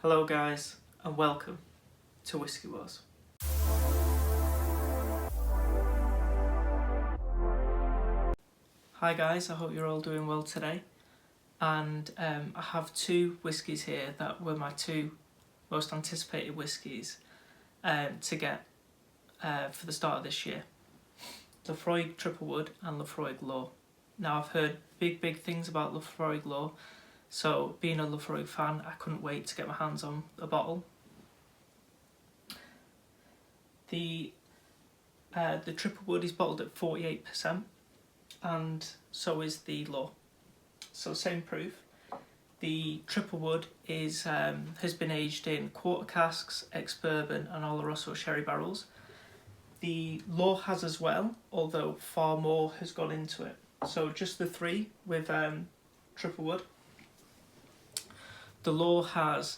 Hello guys, and welcome to Whiskey Wars. Hi guys, I hope you're all doing well today. And I have two whiskies here that were my two most anticipated whiskies to get for the start of this year. Laphroaig Triple Wood and Laphroaig Lore. Now I've heard big things about Laphroaig Lore, so being a Laphroaig fan, I couldn't wait to get my hands on a bottle. The Triple Wood is bottled at 48%, and so is the Lore. So same proof. The Triple Wood is has been aged in quarter casks, ex-bourbon and Oloroso sherry barrels. The Lore has as well, although far more has gone into it. So just the three with Triple Wood. The Lore has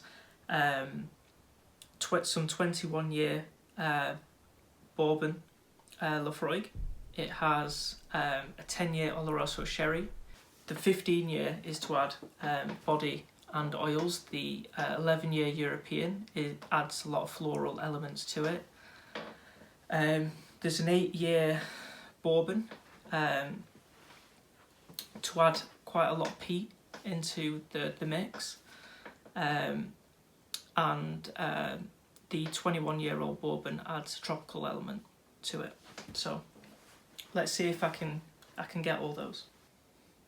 some 21-year bourbon Laphroaig. It has a 10-year Oloroso sherry. The 15-year is to add body and oils. The 11-year European, it adds a lot of floral elements to it. There's an 8-year bourbon to add quite a lot of peat into the mix. And the 21-year-old bourbon adds a tropical element to it. So let's see if I can get all those.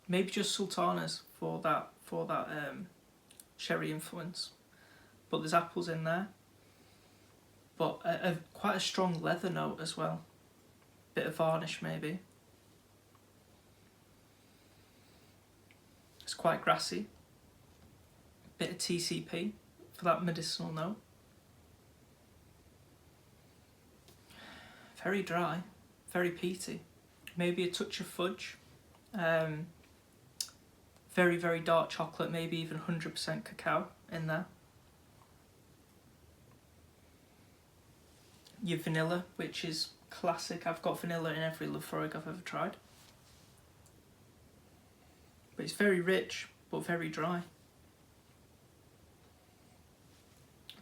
Maybe just sultanas for that sherry influence. But there's apples in there. But quite a strong leather note as well. Bit of varnish maybe. It's quite grassy. Bit of TCP for that medicinal note. Very dry, very peaty. Maybe a touch of fudge. Very dark chocolate, maybe even 100% cacao in there. Your vanilla, which is classic. I've got vanilla in every Laphroaig I've ever tried. But it's very rich, but very dry.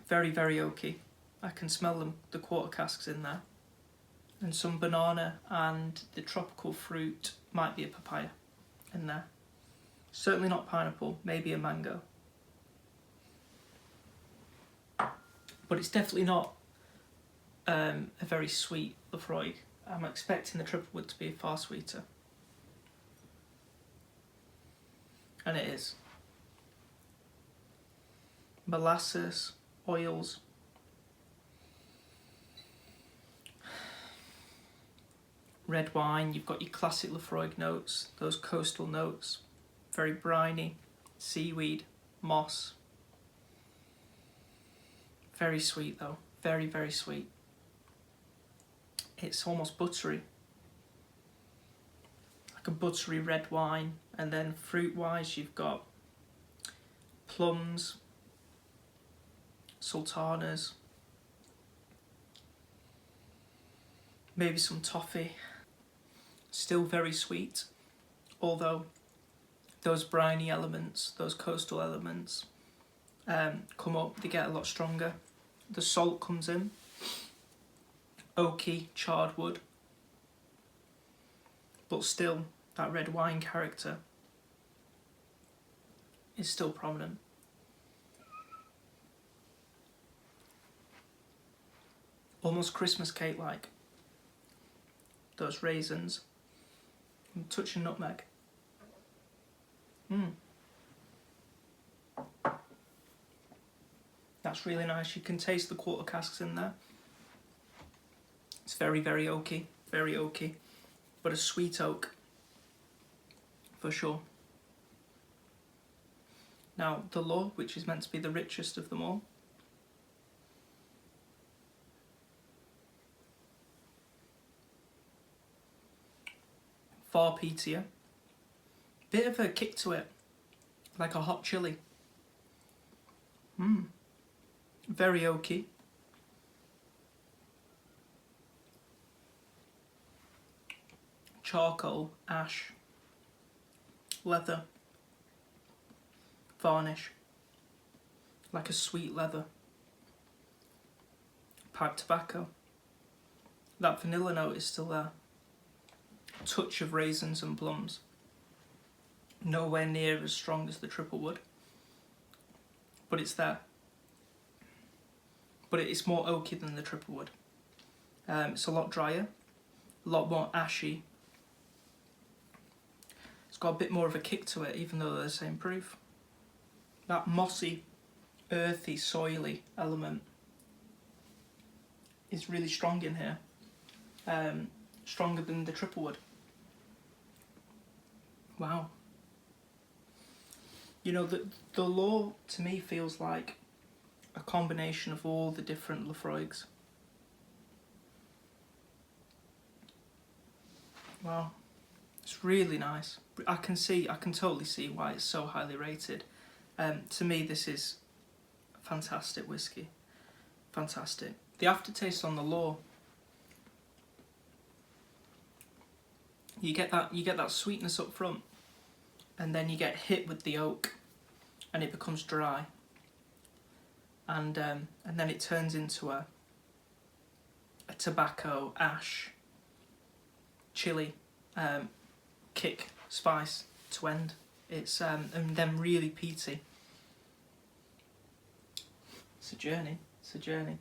Very oaky. I can smell the quarter casks in there. And some banana, and the tropical fruit might be a papaya in there. Certainly not pineapple, maybe a mango. But it's definitely not a very sweet Laphroaig. I'm expecting the Triple Wood to be far sweeter. And it is. Molasses, oils. Red wine, you've got your classic Laphroaig notes, those coastal notes. Very briny, seaweed, moss. Very sweet though, very sweet. It's almost buttery. Like a buttery red wine. And then fruit wise you've got plums, sultanas, maybe some toffee. Still very sweet, although those briny elements, those coastal elements come up, they get a lot stronger. The salt comes in, oaky, charred wood, but still that red wine character is still prominent. Almost Christmas cake like. Those raisins, and touch of nutmeg. That's really nice. You can taste the quarter casks in there. It's very oaky, but a sweet oak for sure. Now the Lore, which is meant to be the richest of them all, far peatier. Bit of a kick to it, like a hot chili. Very oaky. Charcoal, ash, leather, varnish, like a sweet leather. Pipe tobacco. That vanilla note is still there. Touch of raisins and plums. Nowhere near as strong as the triple wood, but it's there. But it's more oaky than the triple wood. It's a lot drier, a lot more ashy. It's got a bit more of a kick to it, even though they're the same proof. That mossy, earthy, soily element is really strong in here. Stronger than the triple wood. Wow. You know, the Lore to me feels like a combination of all the different Laphroaigs. Wow, it's really nice. I can totally see why it's so highly rated. To me, this is a fantastic whiskey. Fantastic. The aftertaste on the Lore, you get that sweetness up front, and then you get hit with the oak, and it becomes dry, and then it turns into a tobacco, ash, chili, kick, spice to end. It's and then really peaty. It's a journey. It's a journey.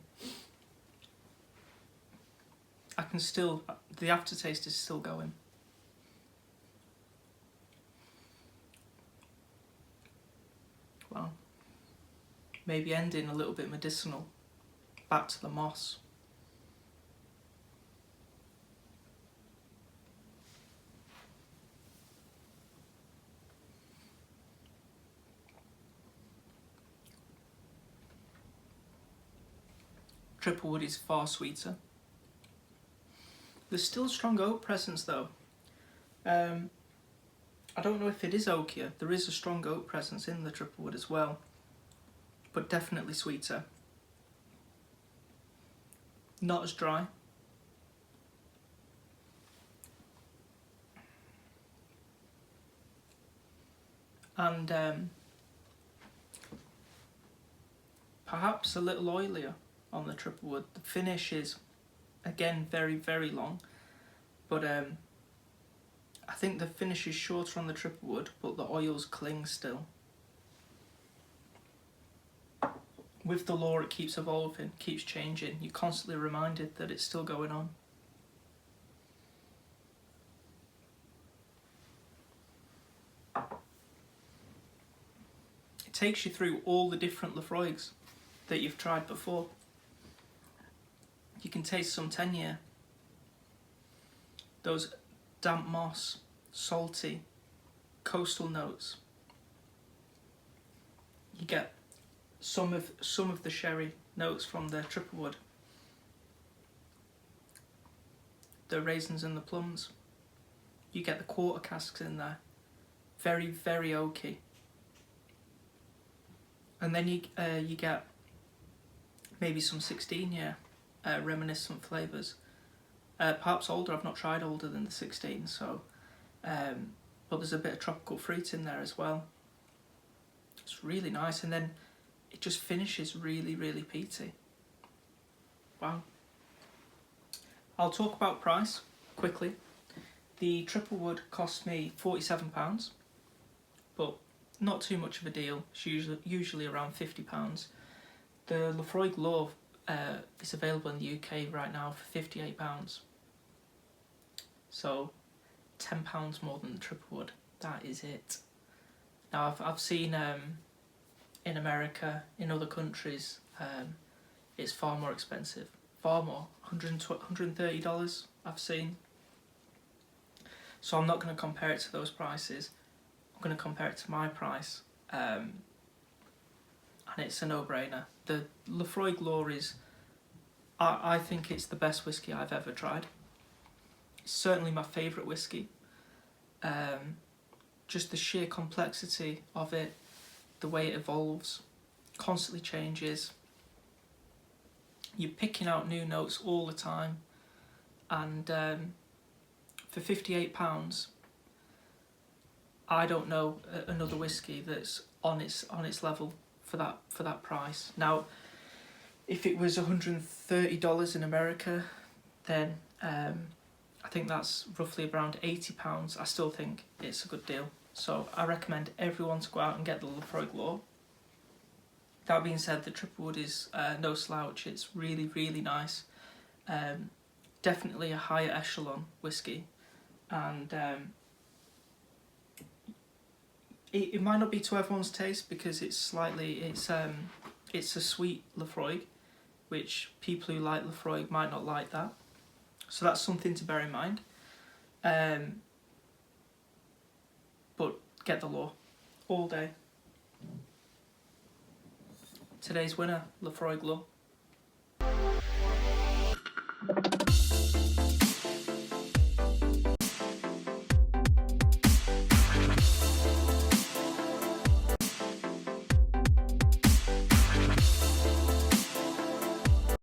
The aftertaste is still going. Wow. Maybe ending a little bit medicinal. Back to the moss. Triple wood is far sweeter. There's still strong oak presence though. I don't know if it is oakier. There is a strong oak presence in the triple wood as well, but definitely sweeter. Not as dry. And perhaps a little oilier on the triple wood. The finish is, again, very, very long, but I think the finish is shorter on the triple wood, but the oils cling still. With the Lore, it keeps evolving, keeps changing. You're constantly reminded that it's still going on. It takes you through all the different Laphroaigs that you've tried before. You can taste some 10-year. Those damp moss, salty, coastal notes. You get some of the sherry notes from the triple wood. The raisins and the plums. You get the quarter casks in there. Very, very oaky. And then you get maybe some 16-year reminiscent flavours. Perhaps older. I've not tried older than the 16, so but there's a bit of tropical fruit in there as well. It's really nice, and then it just finishes really, really peaty. Wow. I'll talk about price quickly. The triple wood cost me £47, but not too much of a deal. It's usually around £50. The Laphroaig Lore is available in the UK right now for £58. So £10 more than the triple wood. That is it. Now I've seen in America, in other countries, it's far more expensive. Far more. $130 I've seen. So I'm not going to compare it to those prices. I'm going to compare it to my price. And it's a no-brainer. The Laphroaig Lore is, I think it's the best whiskey I've ever tried. It's certainly my favourite whiskey. Just the sheer complexity of it, the way it evolves, constantly changes. You're picking out new notes all the time, and for £58, I don't know another whiskey that's on its level for that price. Now, if it was $130 in America, then I think that's roughly around £80. I still think it's a good deal. So I recommend everyone to go out and get the Laphroaig Lore. That being said, the triple wood is no slouch. It's really, really nice. Definitely a higher echelon whiskey, and it might not be to everyone's taste because it's a sweet Laphroaig, which people who like Laphroaig might not like that. So that's something to bear in mind. But get the Lore all day. Today's winner, Laphroaig Lore.